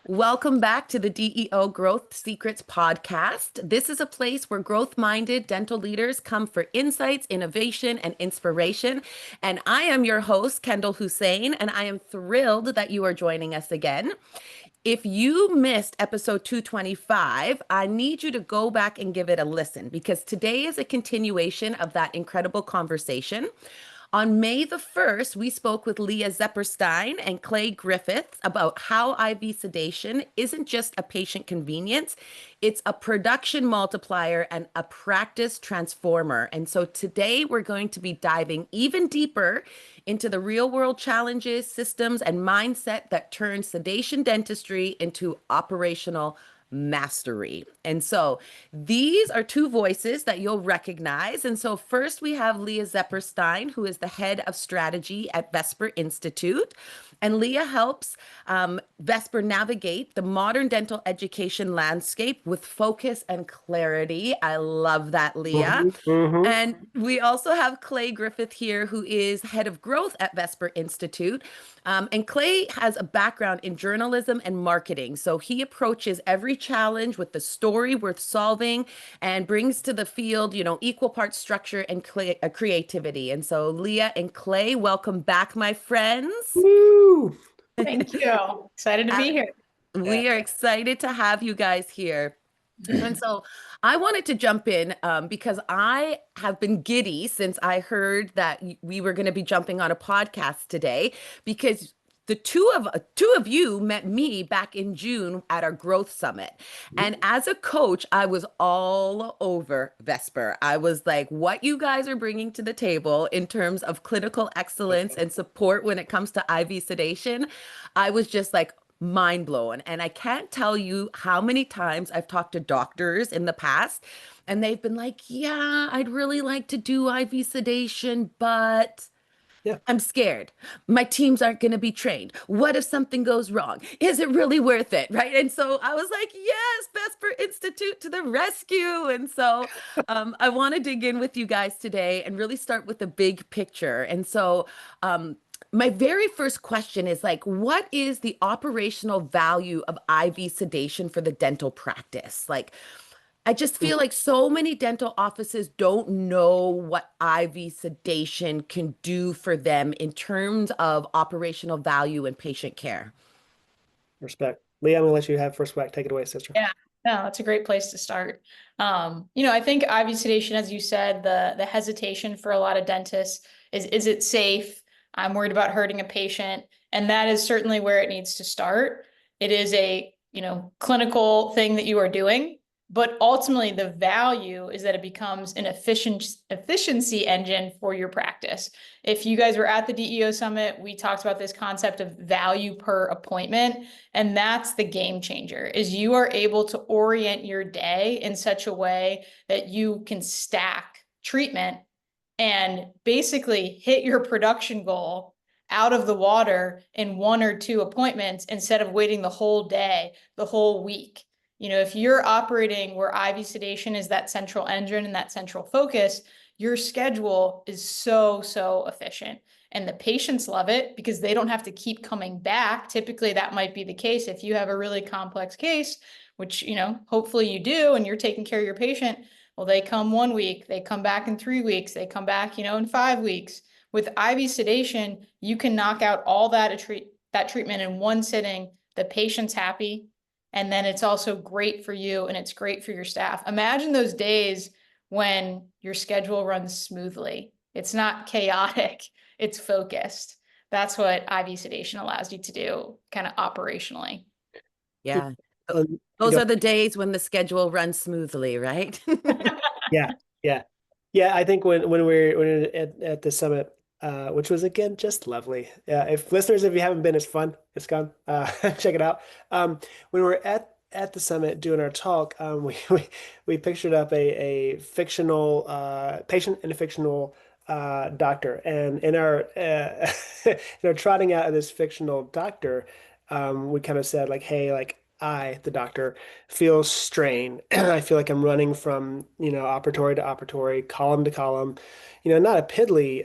Welcome back to the DEO Growth Secrets podcast. This is a place where growth minded dental leaders come for insights, innovation, and inspiration. And I am your host, Kendall Hussein, and I am thrilled that you are joining us again. If you missed episode 225, I need you to go back and give it a listen because today is a continuation of that incredible conversation. On May the 1st, we spoke with Leah Zipperstein and Clay Griffith about how IV sedation isn't just a patient convenience, it's a production multiplier and a practice transformer. And so today we're going to be diving even deeper into the real world challenges, systems, and mindset that turn sedation dentistry into operational mastery. And so these are two voices that you'll recognize. And so first we have Leah Zipperstein, who is the head of strategy at Vesper Institute. And Leah helps Vesper navigate the modern dental education landscape with focus and clarity. I love that, Leah. Hmm. And we also have Clay Griffith here, who is head of growth at Vesper Institute. And Clay has a background in journalism and marketing. So he approaches every challenge with the story worth solving and brings to the field, equal parts structure and creativity. And so, Leah and Clay, welcome back, my friends. Woo! Thank you. Excited to Uh, be here. Yeah. We are excited to have you guys here. And so I wanted to jump in because I have been giddy since I heard that we were going to be jumping on a podcast today because the two of you met me back in June at our growth summit. And as a coach, I was all over Vesper. I was like, what you guys are bringing to the table in terms of clinical excellence and support when it comes to IV sedation, I was just like, mind blown. And I can't tell you how many times I've talked to doctors in the past, and they've been like, yeah, I'd really like to do IV sedation, but Yeah. I'm scared. My teams aren't going to be trained. What if something goes wrong? Is it really worth it? Right. And so I was like, yes, Vesper Institute to the rescue. And so I want to dig in with you guys today and really start with the big picture. And so, my very first question is like, what is the operational value of IV sedation for the dental practice? Like, I just feel like so many dental offices don't know what IV sedation can do for them in terms of operational value and patient care. Respect. Leah, I'm gonna let you have first whack. Take it away, sister. Yeah, no, that's a great place to start. I think IV sedation, as you said, the hesitation for a lot of dentists is it safe? I'm worried about hurting a patient, and that is certainly where it needs to start. It is a, clinical thing that you are doing, but ultimately the value is that it becomes an efficiency engine for your practice. If you guys were at the DEO Summit, we talked about this concept of value per appointment. And that's the game changer, is you are able to orient your day in such a way that you can stack treatment and basically hit your production goal out of the water in one or two appointments instead of waiting the whole day, the whole week. If you're operating where IV sedation is that central engine and that central focus, your schedule is so efficient. And the patients love it because they don't have to keep coming back. Typically, that might be the case if you have a really complex case, which, hopefully you do, and you're taking care of your patient. Well, they come 1 week, they come back in 3 weeks, they come back, in 5 weeks. With IV sedation, you can knock out all that treatment in one sitting. The patient's happy, and then it's also great for you and it's great for your staff. Imagine those days when your schedule runs smoothly. It's not chaotic, it's focused. That's what IV sedation allows you to do kind of operationally. Yeah. You Those go. are the days when the schedule runs smoothly, right? Yeah, yeah, yeah. I think when at the summit, which was again just lovely. If listeners, if you haven't been, it's fun. It's fun. Check it out. When we're at the summit doing our talk, we pictured up a fictional patient and a fictional doctor, and in our trotting out of this fictional doctor, we kind of said like, hey, like the doctor, feel strain. I feel like I'm running from, operatory to operatory, column to column, not a piddly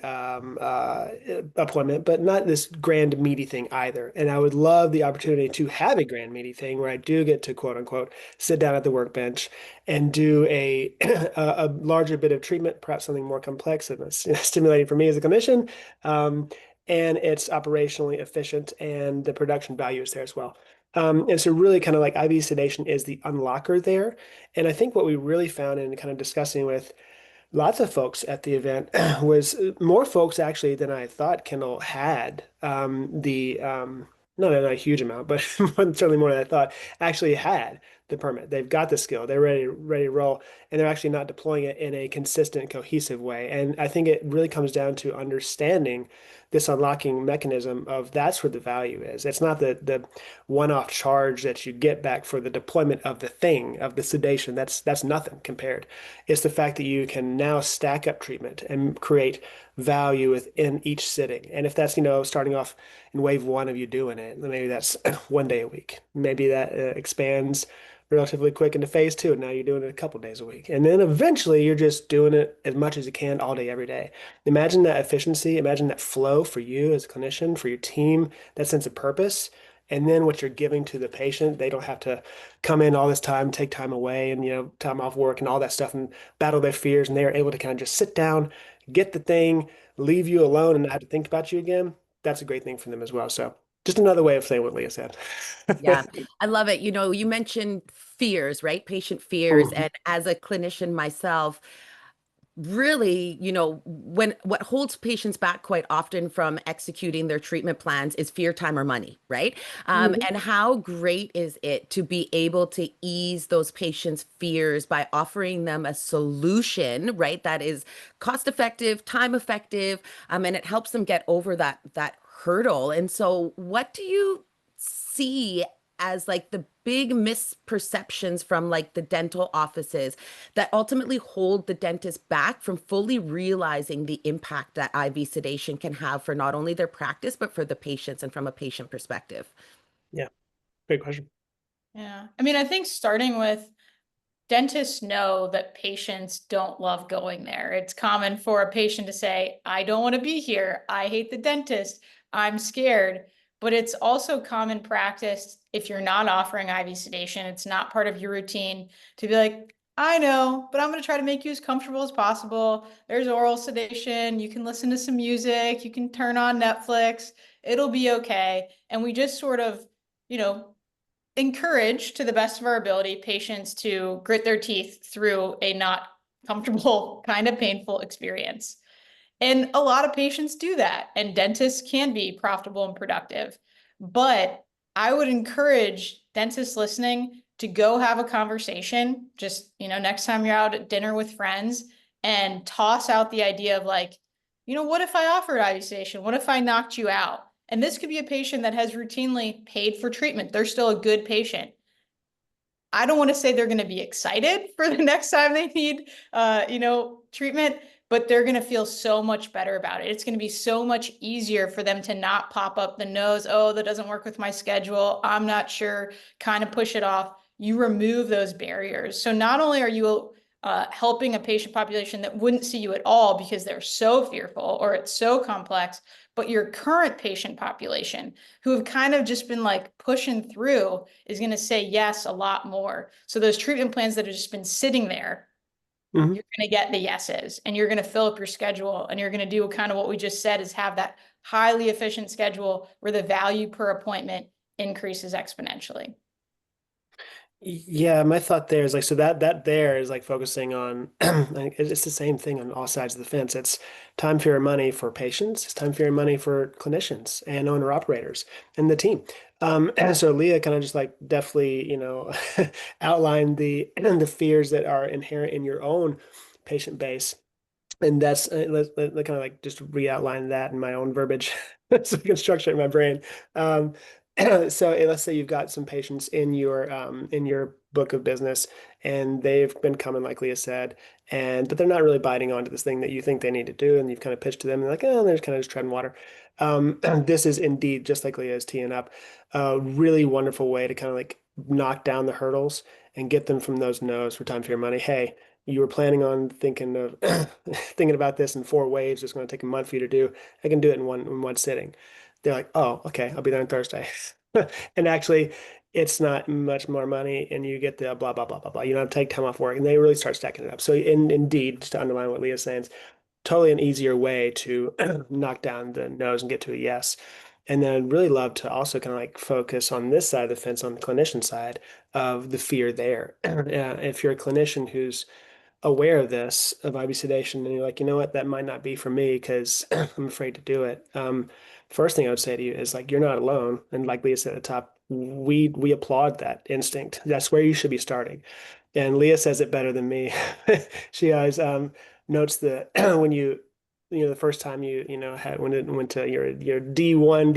appointment, but not this grand meaty thing either. And I would love the opportunity to have a grand meaty thing where I do get to quote unquote sit down at the workbench and do a a larger bit of treatment, perhaps something more complex and stimulating for me as a clinician. And it's operationally efficient and the production value is there as well. And so really kind of like IV sedation is the unlocker there. And I think what we really found in kind of discussing with lots of folks at the event was more folks actually than I thought Kendall had. Not a huge amount, but certainly more than I thought, actually had the permit. They've got the skill. They're ready to roll, and they're actually not deploying it in a consistent, cohesive way. And I think it really comes down to understanding this unlocking mechanism of that's where the value is. It's not the one-off charge that you get back for the deployment of the thing, of the sedation. That's nothing compared. It's the fact that you can now stack up treatment and create value within each sitting. And if that's, starting off in wave one of you doing it, then maybe that's 1 day a week. Maybe that expands relatively quick into phase two. And now you're doing it a couple days a week. And then eventually you're just doing it as much as you can all day, every day. Imagine that efficiency, imagine that flow for you as a clinician, for your team, that sense of purpose. And then what you're giving to the patient, they don't have to come in all this time, take time away and, time off work and all that stuff and battle their fears. And they are able to kind of just sit down, get the thing, leave you alone and not have to think about you again. That's a great thing for them as well. So just another way of saying what Leah said. Yeah, I love it. You mentioned fears, right? Patient fears. Mhm. And as a clinician myself, really, when what holds patients back quite often from executing their treatment plans is fear, time, or money, right? Mhm. And how great is it to be able to ease those patients' fears by offering them a solution, right? That is cost effective, time effective, and it helps them get over that hurdle. And so, what do you see as like the big misperceptions from like the dental offices that ultimately hold the dentist back from fully realizing the impact that IV sedation can have for not only their practice, but for the patients and from a patient perspective? Yeah, great question. Yeah. I mean, I think starting with dentists know that patients don't love going there. It's common for a patient to say, I don't want to be here. I hate the dentist. I'm scared. But it's also common practice if you're not offering IV sedation, it's not part of your routine to be like, I know, but I'm going to try to make you as comfortable as possible. There's oral sedation. You can listen to some music. You can turn on Netflix. It'll be okay. And we just sort of, you know, encourage to the best of our ability patients to grit their teeth through a not comfortable, kind of painful experience. And a lot of patients do that, and dentists can be profitable and productive. But I would encourage dentists listening to go have a conversation, just, next time you're out at dinner with friends, and toss out the idea of like, what if I offered IV sedation? What if I knocked you out? And this could be a patient that has routinely paid for treatment. They're still a good patient. I don't want to say they're going to be excited for the next time they need, treatment, but they're going to feel so much better about it. It's going to be so much easier for them to not pop up the nose. Oh, that doesn't work with my schedule. I'm not sure, kind of push it off. You remove those barriers. So not only are you helping a patient population that wouldn't see you at all because they're so fearful or it's so complex, but your current patient population who have kind of just been like pushing through is going to say yes a lot more. So those treatment plans that have just been sitting there, Mhm. you're going to get the yeses and you're going to fill up your schedule and you're going to do kind of what we just said is have that highly efficient schedule where the value per appointment increases exponentially. Yeah, my thought there is like so that there is like focusing on like, it's the same thing on all sides of the fence. It's time, fear, and money for patients. It's time, fear, and money for clinicians and owner operators and the team. And so Leah kind of just like definitely, outlined the the fears that are inherent in your own patient base. And that's let kind of like just re-outline that in my own verbiage so I can structure it in my brain. Um, so let's say you've got some patients in your book of business and they've been coming, like Leah said, but they're not really biting onto this thing that you think they need to do, and you've kind of pitched to them and they're like, oh, they're just kind of just treading water. This is indeed, just like Leah is teeing up, a really wonderful way to kind of like knock down the hurdles and get them from those no's for time for your money. Hey, you were planning on thinking of thinking about this in 4 waves. It's going to take a month for you to do. I can do it in one sitting. They're like, oh, okay, I'll be there on Thursday. And actually, it's not much more money, and you get the blah blah blah blah blah. You don't have to take time off work, and they really start stacking it up. So, indeed, just to underline what Leah's saying, totally an easier way to knock down the no's and get to a yes. And then I'd really love to also kind of like focus on this side of the fence, on the clinician side of the fear there. If you're a clinician who's aware of this, of IV sedation, and you're like, you know what, that might not be for me because I'm afraid to do it. First thing I would say to you is like, you're not alone. And like Leah said at the top, we applaud that instinct. That's where you should be starting. And Leah says it better than me. She always notes that when the first time had when it went to your D1,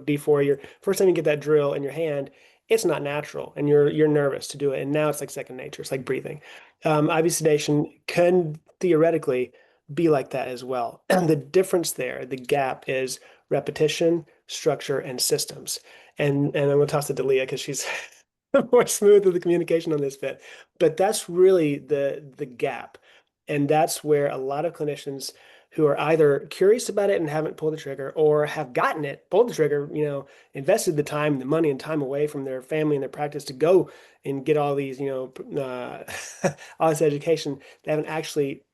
D4, your first time you get that drill in your hand, it's not natural, and you're nervous to do it. And now it's like second nature. It's like breathing. IV sedation can theoretically be like that as well. The difference there, the gap is repetition, structure, and systems. And I'm gonna toss it to Leah because she's more smooth with the communication on this bit. But that's really the gap. And that's where a lot of clinicians who are either curious about it and haven't pulled the trigger, or have gotten it, pulled the trigger, invested the time, the money and time away from their family and their practice to go and get all these, all this education, they haven't actually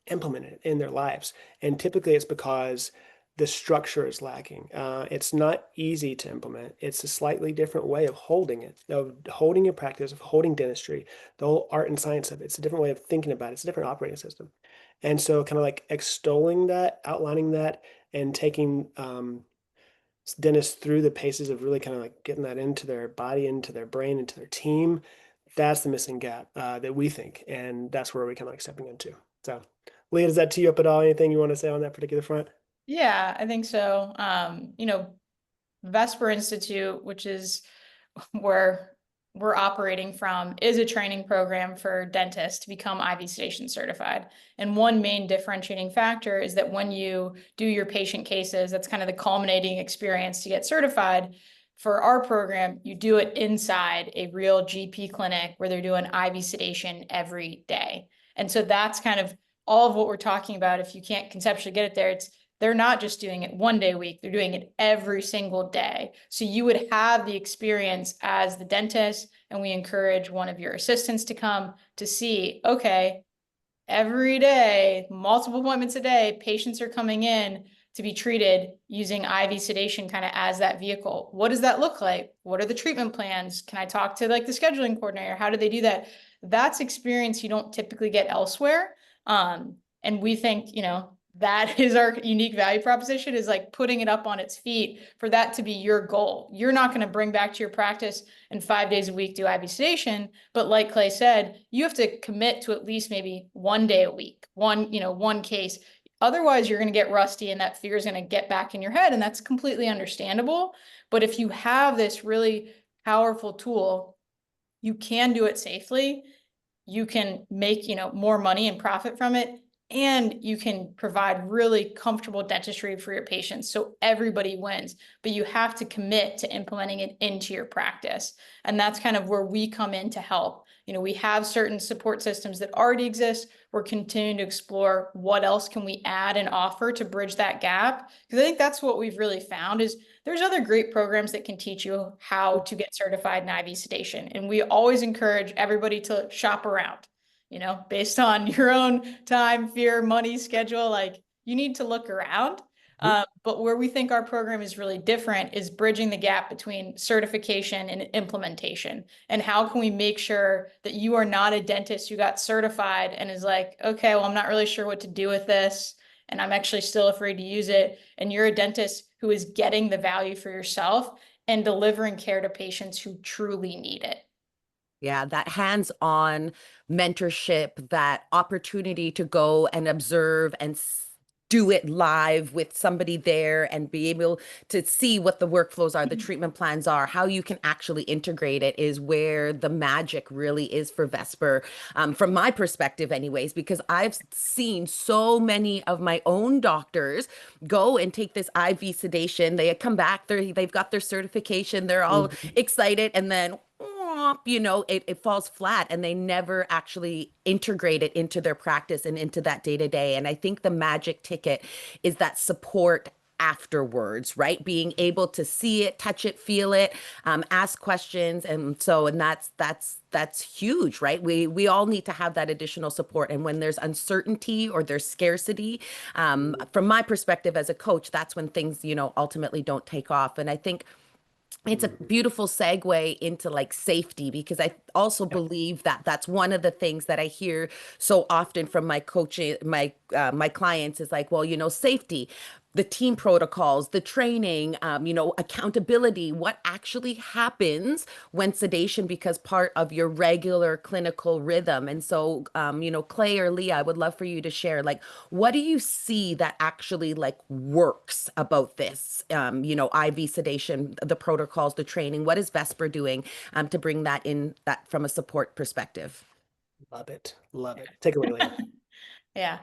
implemented it in their lives. And typically it's because the structure is lacking. It's not easy to implement. It's a slightly different way of holding it, of holding your practice, of holding dentistry, the whole art and science of it. It's a different way of thinking about it. It's a different operating system. And so kind of like extolling that, outlining that, and taking dentists through the paces of really kind of like getting that into their body, into their brain, into their team, that's the missing gap that we think. And that's where we kind of like stepping into. So Leah, does that tee you up at all? Anything you want to say on that particular front? Yeah, I think so. Vesper Institute, which is where we're operating from, is a training program for dentists to become IV sedation certified. And one main differentiating factor is that when you do your patient cases, that's kind of the culminating experience to get certified. For our program, you do it inside a real GP clinic where they're doing IV sedation every day. And so that's kind of all of what we're talking about. If you can't conceptually get it there, they're not just doing it one day a week, they're doing it every single day. So you would have the experience as the dentist, and we encourage one of your assistants to come to see, okay, every day, multiple appointments a day, patients are coming in to be treated using IV sedation kind of as that vehicle. What does that look like? What are the treatment plans? Can I talk to like the scheduling coordinator? How do they do that? That's experience you don't typically get elsewhere. And we think, that is our unique value proposition, is like putting it up on its feet for that to be your goal. You're not going to bring back to your practice and 5 days a week do IV sedation, but like Clay said, you have to commit to at least maybe 1 day a week, one case. Otherwise, you're going to get rusty and that fear is going to get back in your head, and that's completely understandable. But if you have this really powerful tool, you can do it safely. You can make, more money and profit from it, and you can provide really comfortable dentistry for your patients. So everybody wins, but you have to commit to implementing it into your practice. And that's kind of where we come in to help. We have certain support systems that already exist. We're continuing to explore what else can we add and offer to bridge that gap. Because I think that's what we've really found is there's other great programs that can teach you how to get certified in IV sedation. And we always encourage everybody to shop around, based on your own time, fear, money, schedule. Like, you need to look around. But where we think our program is really different is bridging the gap between certification and implementation. And how can we make sure that you are not a dentist who got certified and is like, okay, well, I'm not really sure what to do with this, and I'm actually still afraid to use it. And you're a dentist who is getting the value for yourself and delivering care to patients who truly need it. Yeah, that hands-on mentorship, that opportunity to go and observe and do it live with somebody there and be able to see what the workflows are, the treatment plans are, how you can actually integrate it is where the magic really is for Vesper, from my perspective, anyways, because I've seen so many of my own doctors go and take this IV sedation. They come back, they've got their certification, they're all Mhm. excited, and then it falls flat and they never actually integrate it into their practice and into that day to day. And I think the magic ticket is that support afterwards, right? Being able to see it, touch it, feel it, ask questions. And that's huge, right? We all need to have that additional support. And when there's uncertainty or there's scarcity, from my perspective as a coach, that's when things, ultimately don't take off. And I think it's a Mhm. beautiful segue into like safety, because I also Yeah. believe that that's one of the things that I hear so often from my coaching, my clients is like, well, safety, the team protocols, the training, accountability, what actually happens when sedation becomes part of your regular clinical rhythm. And so, Clay or Leah, I would love for you to share, like, what do you see that actually like works about this? IV sedation, the protocols, the training. What is Vesper doing to bring that in, that from a support perspective? Love it. Love it. Take it away, Leah. Yeah.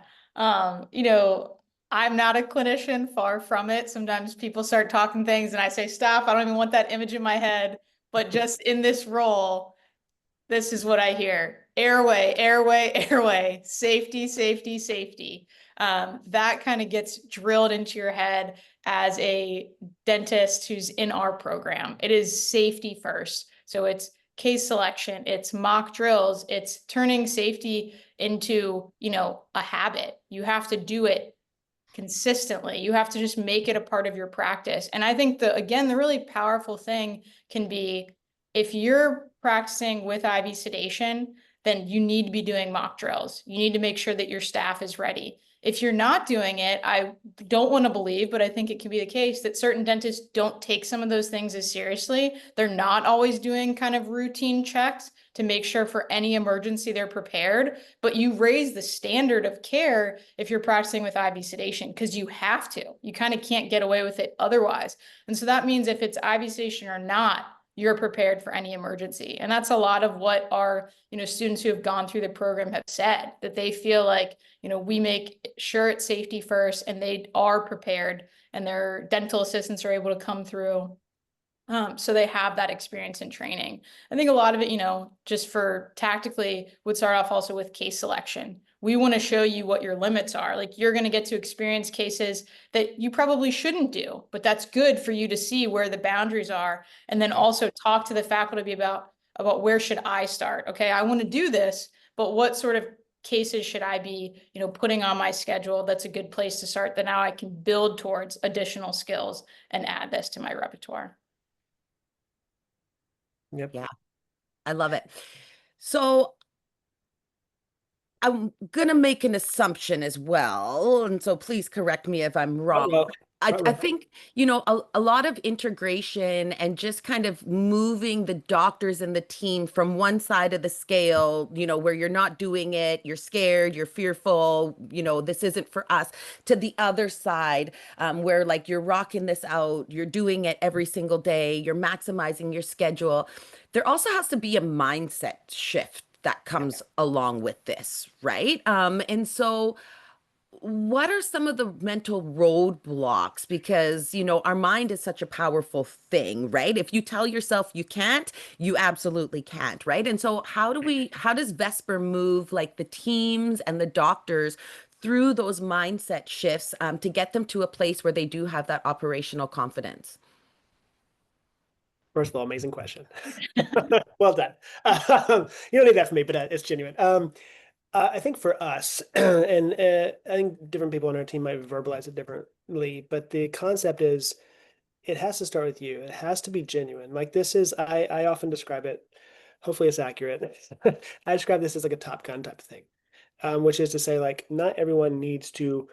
I'm not a clinician, far from it. Sometimes people start talking things and I say, stop, I don't even want that image in my head. But just in this role, this is what I hear. Airway, airway, airway, safety, safety, safety. That kind of gets drilled into your head as a dentist who's in our program. It is safety first. So it's case selection, it's mock drills, it's turning safety into, a habit. You have to do it consistently. You have to just make it a part of your practice. And I think the really powerful thing can be, if you're practicing with IV sedation, then you need to be doing mock drills. You need to make sure that your staff is ready. If you're not doing it, I don't want to believe, but I think it can be the case that certain dentists don't take some of those things as seriously. They're not always doing kind of routine checks to make sure for any emergency they're prepared. But you raise the standard of care if you're practicing with IV sedation, because you have to. You kind of can't get away with it otherwise. And so that means if it's IV sedation or not, you're prepared for any emergency. And that's a lot of what our, students who have gone through the program have said, that they feel like, we make sure it's safety first and they are prepared and their dental assistants are able to come through. So they have that experience in training. I think a lot of it, just for tactically, would start off also with case selection. We want to show you what your limits are. Like, you're going to get to experience cases that you probably shouldn't do, but that's good for you to see where the boundaries are. And then also talk to the faculty about where should I start? Okay, I want to do this, but what sort of cases should I be, putting on my schedule? That's a good place to start. That now I can build towards additional skills and add this to my repertoire. Yep. Yeah, I love it. So I'm gonna make an assumption as well, and so please correct me if I'm wrong. Uh-oh. I Uh-oh. think, a lot of integration and just kind of moving the doctors and the team from one side of the scale, where you're not doing it, you're scared, you're fearful, this isn't for us, to the other side, where like you're rocking this out, you're doing it every single day, you're maximizing your schedule. There also has to be a mindset shift that Yeah. comes along with this, right? And so what are some of the mental roadblocks? Because, our mind is such a powerful thing, right? If you tell yourself you can't, you absolutely can't, right? And so how does Vesper move like the teams and the doctors through those mindset shifts, to get them to a place where they do have that operational confidence? First of all, amazing question. Well done. You don't need that from me, but it's genuine. I think for us, and I think different people on our team might verbalize it differently, but the concept is it has to start with you. It has to be genuine. Like this is, I often describe it, hopefully it's accurate. I describe this as like a Top Gun type of thing, which is to say like not everybody needs to do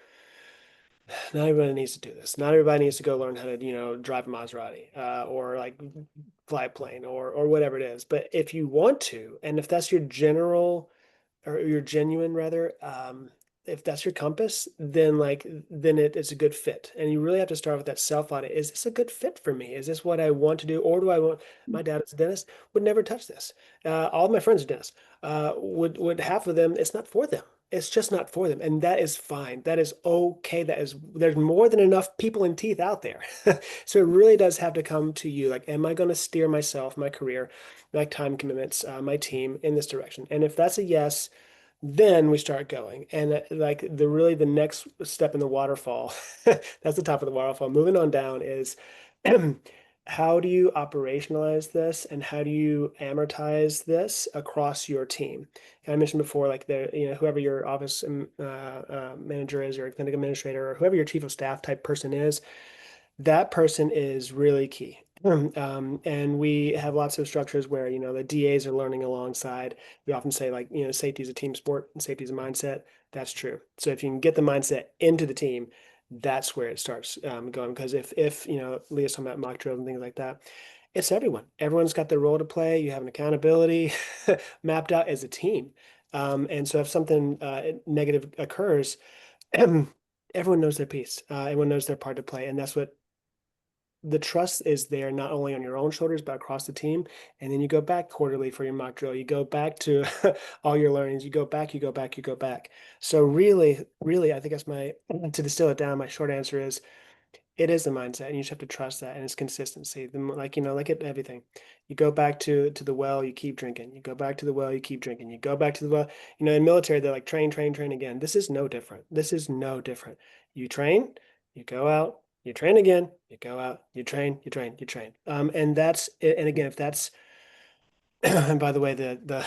this. Not everybody needs to go learn how to, drive a Maserati, or like fly a plane or whatever it is. But if you want to, and if that's your general or your genuine rather, if that's your compass, then it's a good fit. And you really have to start with that self audit. Is this a good fit for me? Is this what I want to do? Or do I want, my dad is a dentist, would never touch this. All of my friends are dentists. Would half of them, it's not for them. It's just not for them. And that is fine. That is okay. There's more than enough people and teeth out there. So it really does have to come to you. Like, am I going to steer myself, my career, my time commitments, my team in this direction? And if that's a yes, then we start going. And like the next step in the waterfall, that's the top of the waterfall. Moving on down is how do you operationalize this and how do you amortize this across your team? And I mentioned before, like whoever your office manager is, or clinic administrator, or whoever your chief of staff type person is, that person is really key. And we have lots of structures where, the DAs are learning alongside. We often say, like, safety is a team sport and safety is a mindset. That's true. So if you can get the mindset into the team, that's where it starts going. Because if Leah's talking about mock drills and things like that, it's everyone. Everyone's got their role to play. You have an accountability mapped out as a team. And so if something negative occurs, everyone knows their piece. Everyone knows their part to play. And that's what the trust is there, not only on your own shoulders, but across the team. And then you go back quarterly for your mock drill. You go back to all your learnings. You go back, you go back, you go back. So really, really, I think that's to distill it down, my short answer is it is the mindset, and you just have to trust that, and it's consistency. Like everything. You go back to the well, you keep drinking. You go back to the well, you keep drinking. You go back to the well. In military, they're like train, train, train again. This is no different. This is no different. You train, you go out, you train again, you go out, you train, you train, you train. And that's it. And again, if that's and by the way, the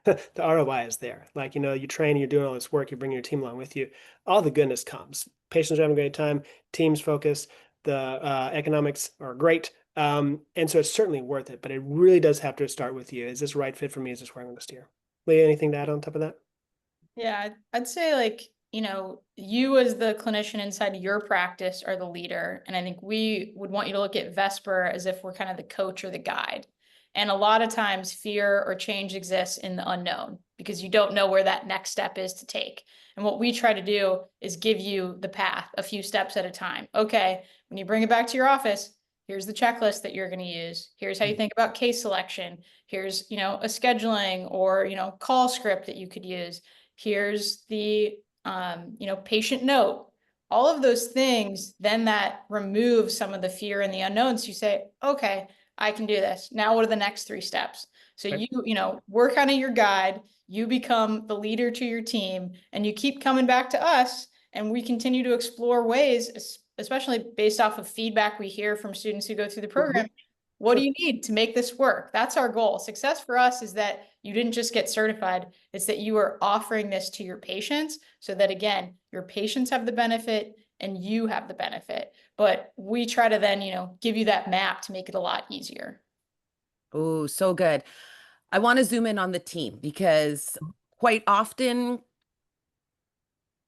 the ROI is there. Like, you train, you're doing all this work, you bring your team along with you. All the goodness comes. Patients are having a great time, teams focus, the economics are great. And so it's certainly worth it, but it really does have to start with you. Is this the right fit for me? Is this where I'm going to steer? Leah, anything to add on top of that? Yeah, I'd say, like, you as the clinician inside your practice are the leader. And I think we would want you to look at Vesper as if we're kind of the coach or the guide. And a lot of times fear or change exists in the unknown because you don't know where that next step is to take. And what we try to do is give you the path a few steps at a time. Okay, when you bring it back to your office, here's the checklist that you're going to use. Here's how you think about case selection. Here's, a scheduling or, call script that you could use. Here's the, patient note. All of those things, then that removes some of the fear and the unknowns. You say, okay, I can do this. Now, what are the next 3 steps? So Right. we're kind of your guide. You become the leader to your team, and you keep coming back to us, and we continue to explore ways, especially based off of feedback we hear from students who go through the program. What do you need to make this work? That's our goal. Success for us is that you didn't just get certified. It's that you are offering this to your patients so that, again, your patients have the benefit and you have the benefit. But we try to then, give you that map to make it a lot easier. Oh, so good. I want to zoom in on the team because quite often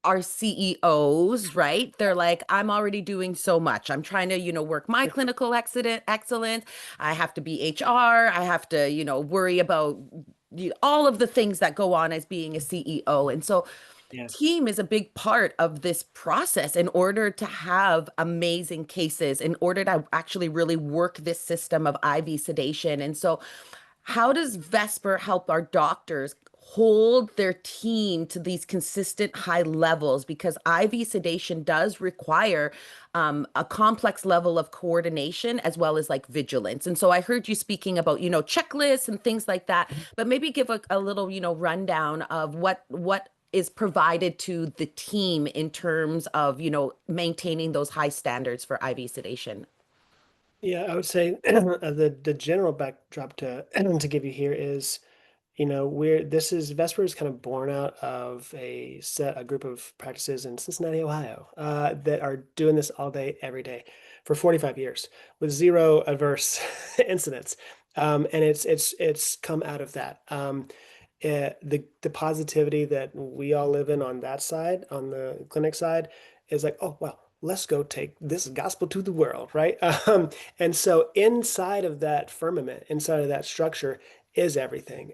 our CEOs, right? They're like, I'm already doing so much. I'm trying to, work my clinical excellence. I have to be HR. I have to, worry about all of the things that go on as being a CEO. And so Yeah. team is a big part of this process in order to have amazing cases, in order to actually really work this system of IV sedation. And so how does Vesper help our doctors hold their team to these consistent high levels? Because IV sedation does require a complex level of coordination as well as like vigilance. And so I heard you speaking about, checklists and things like that, but maybe give a little, rundown of what is provided to the team in terms of, maintaining those high standards for IV sedation. Yeah, I would say the general backdrop to to give you here is, Vesper is kind of born out of a group of practices in Cincinnati, Ohio, that are doing this all day, every day for 45 years with zero adverse incidents. And it's come out of that. The positivity that we all live in on that side, on the clinic side, is like, oh, well, let's go take this gospel to the world, right? And so inside of that firmament, inside of that structure is everything.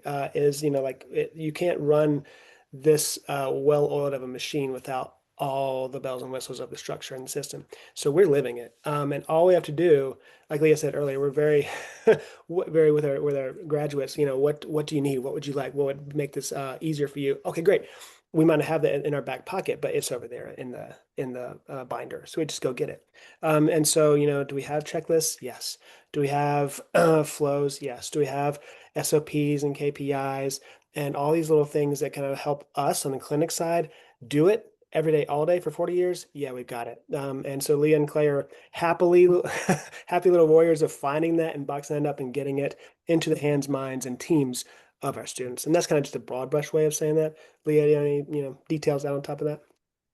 You can't run this well-oiled of a machine without all the bells and whistles of the structure and the system. So we're living it. And all we have to do, like Leah said earlier, we're very, very with our graduates, what do you need? What would you like? What would make this easier for you? Okay, great. We might not have that in our back pocket, but it's over there in the binder. So we just go get it. And so, do we have checklists? Yes. Do we have flows? Yes. Do we have SOPs and KPIs and all these little things that kind of help us on the clinic side do it every day, all day for 40 years? Yeah, we've got it. And so Leah and Clay are happy little warriors of finding that and boxing that up and getting it into the hands, minds, and teams of our students. And that's kind of just a broad brush way of saying that. Leah, do you have any, details out on top of that?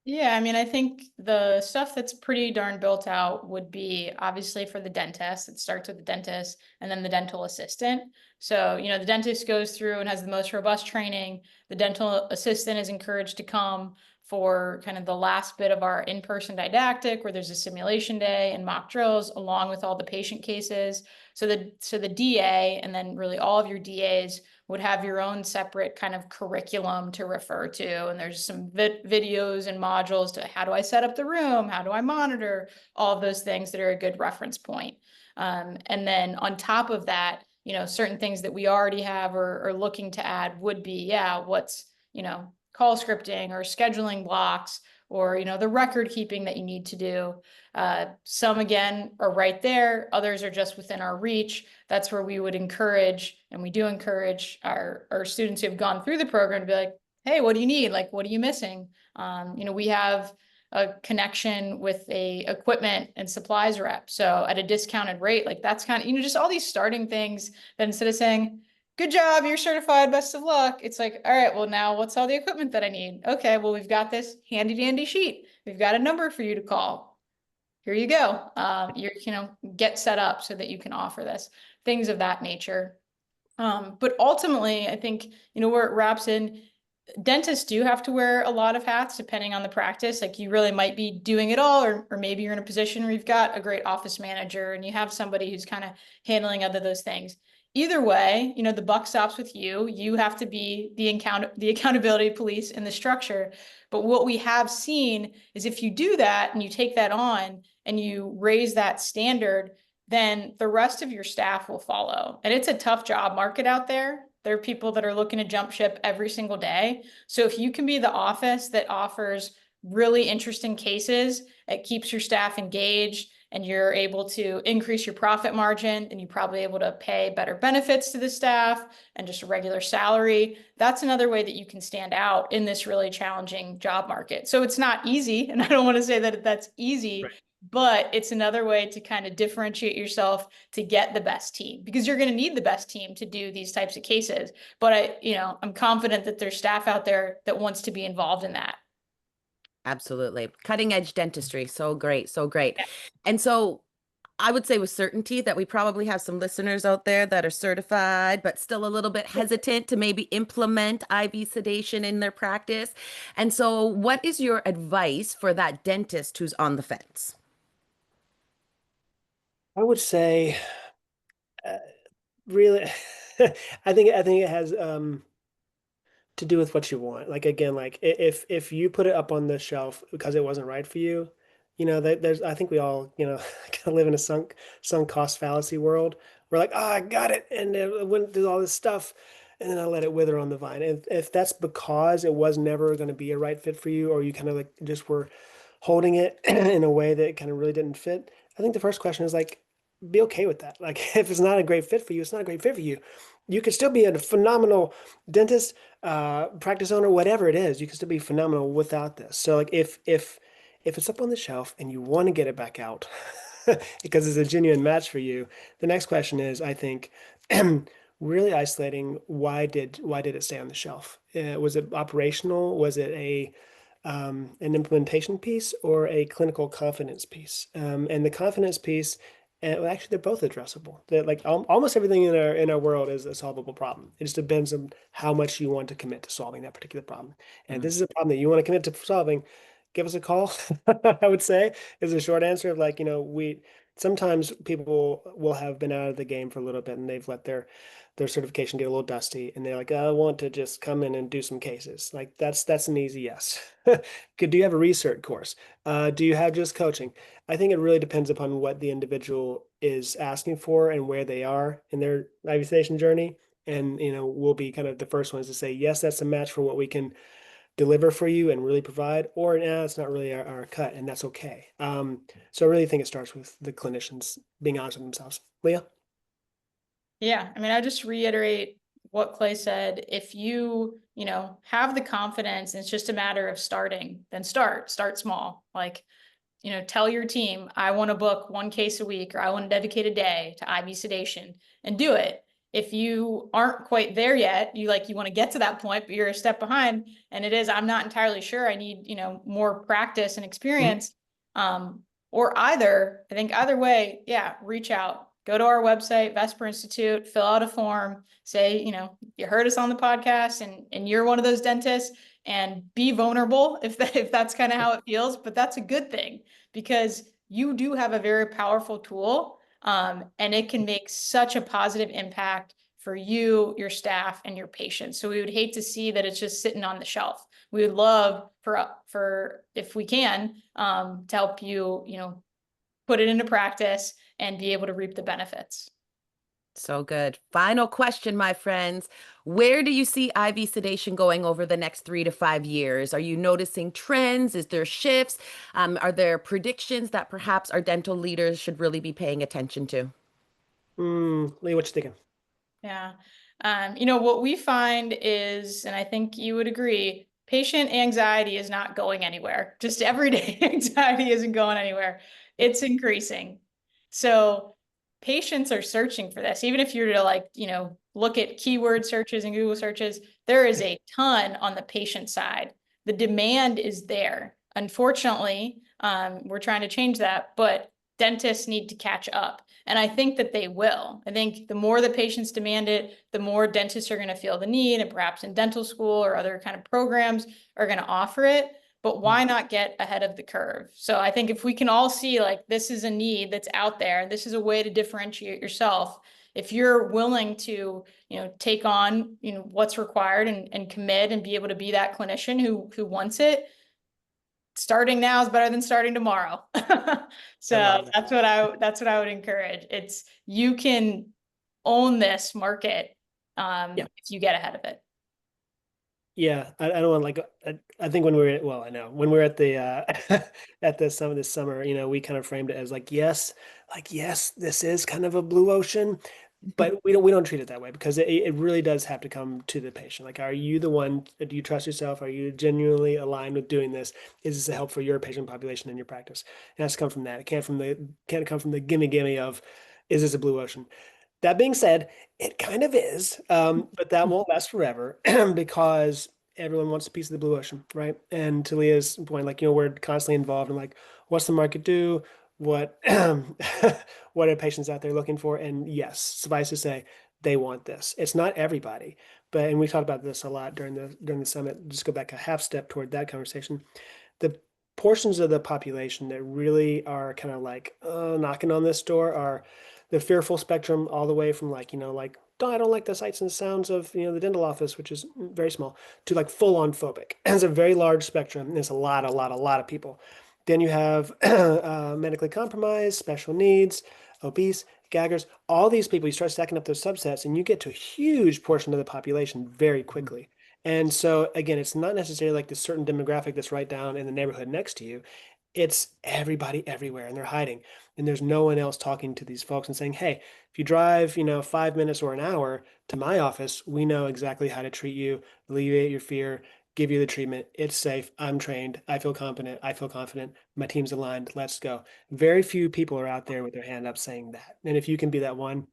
Yeah, I mean, I think the stuff that's pretty darn built out would be obviously for the dentist. It starts with the dentist and then the dental assistant. So, the dentist goes through and has the most robust training. The dental assistant is encouraged to come for kind of the last bit of our in-person didactic, where there's a simulation day and mock drills along with all the patient cases. So the DA and then really all of your DAs would have your own separate kind of curriculum to refer to. And there's some videos and modules to how do I set up the room? How do I monitor? All of those things that are a good reference point. And then on top of that, certain things that we already have or looking to add would be, what's, call scripting or scheduling blocks or, the record keeping that you need to do. Some again are right there. Others are just within our reach. That's where we would encourage, and we do encourage our students who have gone through the program to be like, hey, what do you need? Like, what are you missing? We have a connection with a equipment and supplies rep. So at a discounted rate, like that's kind of, just all these starting things that instead of saying, good job, you're certified, best of luck. It's like, all right, well, now what's all the equipment that I need? Okay, well, we've got this handy dandy sheet. We've got a number for you to call. Here you go. Get set up so that you can offer this, things of that nature. But ultimately, I think, where it wraps in, dentists do have to wear a lot of hats depending on the practice. Like you really might be doing it all, or maybe you're in a position where you've got a great office manager and you have somebody who's kind of handling other those things. Either way, the buck stops with you. You have to be the accountability police in the structure. But what we have seen is if you do that and you take that on and you raise that standard, then the rest of your staff will follow. And it's a tough job market out there. There are people that are looking to jump ship every single day. So if you can be the office that offers really interesting cases, it keeps your staff engaged, and you're able to increase your profit margin, and you're probably able to pay better benefits to the staff and just a regular salary. That's another way that you can stand out in this really challenging job market. So it's not easy, and I don't want to say that that's easy, right, but it's another way to kind of differentiate yourself to get the best team, because you're going to need the best team to do these types of cases. But I'm confident that there's staff out there that wants to be involved in that. Absolutely. Cutting edge dentistry. So great. So great. Yeah. And so I would say with certainty that we probably have some listeners out there that are certified, but still a little bit hesitant to maybe implement IV sedation in their practice. And so what is your advice for that dentist who's on the fence? I would say, really, I think it has to do with what you want. Like again, like if you put it up on the shelf because it wasn't right for you, there's I think we all kind of live in a sunk cost fallacy world. We're like, oh, I got it, and it went through all this stuff, and then I let it wither on the vine. And if that's because it was never going to be a right fit for you, or you kind of like just were holding it in a way that kind of really didn't fit, I think the first question is like, be okay with that. Like if it's not a great fit for you, it's not a great fit for you. You could still be a phenomenal dentist, practice owner, whatever it is. You can still be phenomenal without this. So like if it's up on the shelf and you want to get it back out because it's a genuine match for you, the next question is, I think, really isolating why did it stay on the shelf? Was it operational? Was it an implementation piece or a clinical confidence piece? And the confidence piece, well, actually, they're both addressable. They're like almost everything in our world is a solvable problem. It just depends on how much you want to commit to solving that particular problem. And if this is a problem that you want to commit to solving, give us a call. I would say is a short answer of like, sometimes people will have been out of the game for a little bit and they've let their certification get a little dusty and they're like, I want to just come in and do some cases. Like that's an easy yes. Do you have a research course? Do you have just coaching? I think it really depends upon what the individual is asking for and where they are in their IV sedation journey. And we'll be kind of the first ones to say, yes, that's a match for what we can deliver for you and really provide, or nah, it's not really our cut, and that's okay. So I really think it starts with the clinicians being honest with themselves. Leah? Yeah, I mean, I just reiterate what Clay said. If you, have the confidence and it's just a matter of starting, then start small. Like, tell your team, I want to book 1 case a week, or I want to dedicate a day to IV sedation, and do it. If you aren't quite there yet, you want to get to that point, but you're a step behind, and I'm not entirely sure, I need, more practice and experience. Or I think either way, yeah, reach out, go to our website, Vesper Institute, fill out a form, say, you heard us on the podcast and you're one of those dentists, and be vulnerable if that's kind of how it feels. But that's a good thing, because you do have a very powerful tool, and it can make such a positive impact for you, your staff, and your patients. So we would hate to see that it's just sitting on the shelf. We would love for if we can, to help you, put it into practice and be able to reap the benefits. So good. Final question, my friends. Where do you see IV sedation going over the next 3 to 5 years? Are you noticing trends? Is there shifts? Are there predictions that perhaps our dental leaders should really be paying attention to? Leah, what you thinking? Yeah. What we find is, and I think you would agree, patient anxiety is not going anywhere. Just everyday anxiety isn't going anywhere. It's increasing. So patients are searching for this. Even if you're to look at keyword searches and Google searches, there is a ton on the patient side. The demand is there. Unfortunately, we're trying to change that, but dentists need to catch up. And I think that they will. I think the more the patients demand it, the more dentists are going to feel the need, and perhaps in dental school or other kind of programs are going to offer it. But why not get ahead of the curve? So I think if we can all see this is a need that's out there, this is a way to differentiate yourself. If you're willing to, take on, what's required and commit and be able to be that clinician who wants it, starting now is better than starting tomorrow. So that's what I would encourage. It's, you can own this market, if you get ahead of it. Yeah, I don't want I think when I know when we're at the at the summit this summer, we kind of framed it as yes, this is kind of a blue ocean, but we don't treat it that way, because it really does have to come to the patient. Like, are you the one? Do you trust yourself? Are you genuinely aligned with doing this? Is this a help for your patient population and your practice? It has to come from that. It can't come from the gimme of, is this a blue ocean? That being said, it kind of is, but that won't last forever because everyone wants a piece of the blue ocean, right? And to Leah's point, we're constantly involved in what's the market do? What what are patients out there looking for? And yes, suffice to say, they want this. It's not everybody, and we talked about this a lot during the summit. Just go back a half step toward that conversation. The portions of the population that really are kind of knocking on this door are the fearful spectrum, all the way from I don't like the sights and sounds of the dental office, which is very small, to full on phobic. It's a very large spectrum. It's a lot of people. Then you have medically compromised, special needs, obese, gaggers. All these people, you start stacking up those subsets, and you get to a huge portion of the population very quickly. And so again, it's not necessarily the certain demographic that's right down in the neighborhood next to you. It's everybody everywhere, and they're hiding. And there's no one else talking to these folks and saying, hey, if you drive, 5 minutes or an hour to my office, we know exactly how to treat you, alleviate your fear, give you the treatment. It's safe. I'm trained. I feel competent. I feel confident. My team's aligned. Let's go. Very few people are out there with their hand up saying that. And if you can be that one.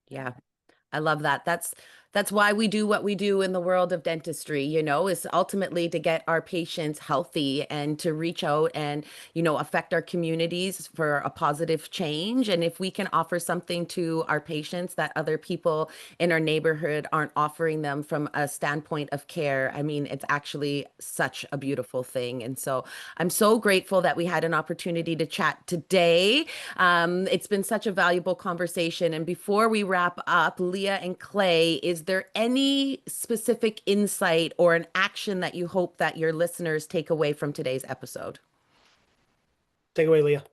Yeah, I love that. That's why we do what we do in the world of dentistry, is ultimately to get our patients healthy and to reach out and, affect our communities for a positive change. And if we can offer something to our patients that other people in our neighborhood aren't offering them from a standpoint of care, I mean, it's actually such a beautiful thing. And so I'm so grateful that we had an opportunity to chat today. It's been such a valuable conversation. And before we wrap up, Leah and Clay, is there any specific insight or an action that you hope that your listeners take away from today's episode? Take away, Leah.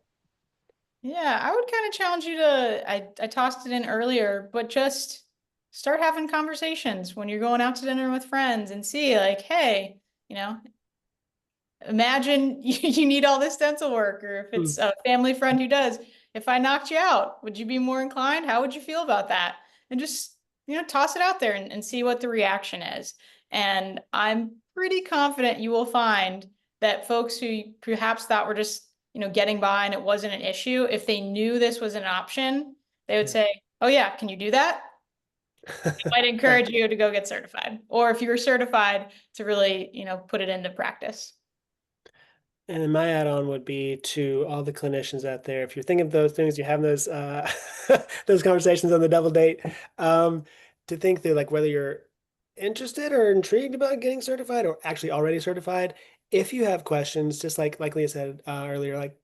Yeah, I would kind of challenge you to, I tossed it in earlier, but just start having conversations when you're going out to dinner with friends and see like, hey, imagine you need all this dental work, or if it's a family friend who does, if I knocked you out, would you be more inclined? How would you feel about that? And just, toss it out there and see what the reaction is. And I'm pretty confident you will find that folks who perhaps thought were just, getting by and it wasn't an issue, if they knew this was an option, they would say, oh yeah, can you do that? I might encourage you to go get certified. Or if you were certified, to really, put it into practice. And then my add-on would be to all the clinicians out there. If you're thinking of those things, you're having those those conversations on the double date, to think through like whether you're interested or intrigued about getting certified or actually already certified. If you have questions, just like Leah said earlier, like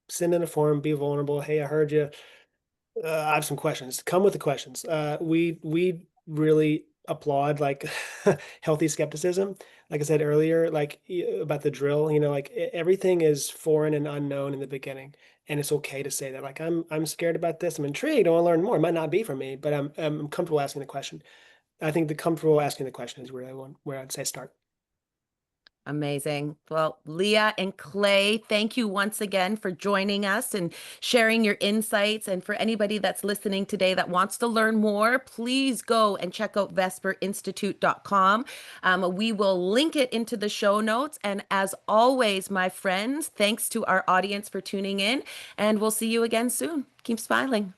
send in a form, be vulnerable. Hey, I heard you. I have some questions. Come with the questions. We really applaud like healthy skepticism. Like I said earlier, like about the drill, like everything is foreign and unknown in the beginning, and it's okay to say that. Like I'm scared about this. I'm intrigued. I want to learn more. It might not be for me, but I'm comfortable asking the question. I think the comfortable asking the question is where I'd say start. Amazing. Well, Leah and Clay, thank you once again for joining us and sharing your insights. And for anybody that's listening today that wants to learn more, please go and check out vesperinstitute.com. We will link it into the show notes. And as always, my friends, thanks to our audience for tuning in, and we'll see you again soon. Keep smiling.